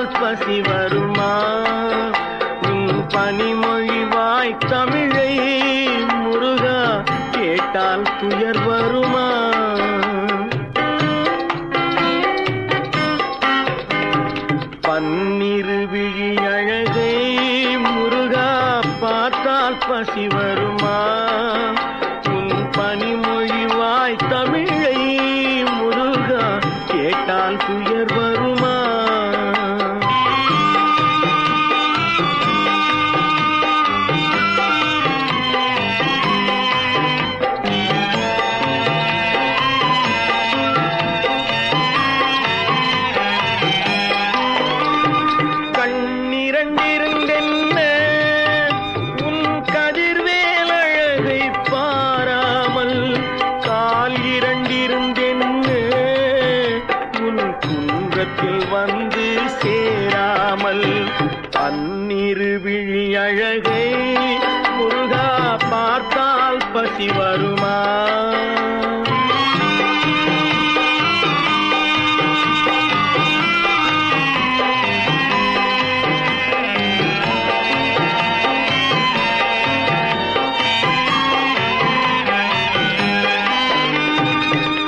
பார்த்தால் பசி வருமா? உன் பனிமொழிவாய் தமிழை முருகா கேட்டால் துயர் வருமா? பன்னிரு விழி அழகை முருகா பார்த்தால் பசி வருமா? உன் பனிமொழிவாய் தமிழை முருகா கேட்டால் துயர் வருமா? வந்து சேராமல் பன்னிரு விழி அழகை முருகா பார்த்தால் பசி வருமா?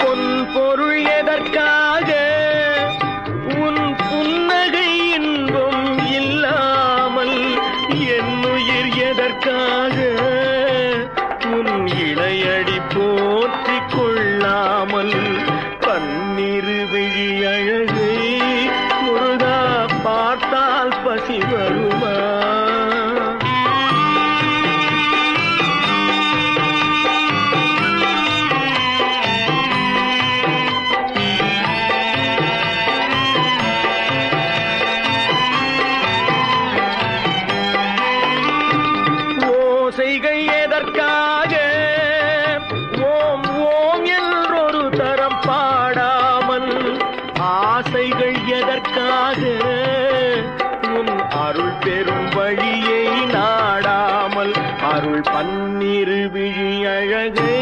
பொன் பொருள் எதற்காக? எதற்காக உன் இளையடி போற்றிக் கொள்ளாமல் பன்னிரு விழி அழகை முருகா பார்த்தால் பசி வருமா? ஓசைகள் எதற்காக? ஓம் ஓம் என்றொரு தரம் பாடாமல் ஆசைகள் எதற்காக? உன் அருள் பெறும் வழியை நாடாமல் அருள் பன்னிரு விழி அழகை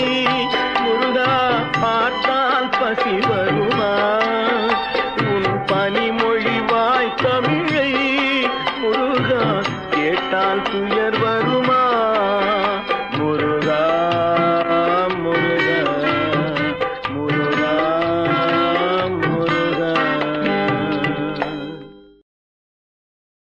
முருகா பார்த்தால் பசி வருமா? உன் பனிமொழிவாய் தமிழை முருகா கேட்டால் துயர் வருமா?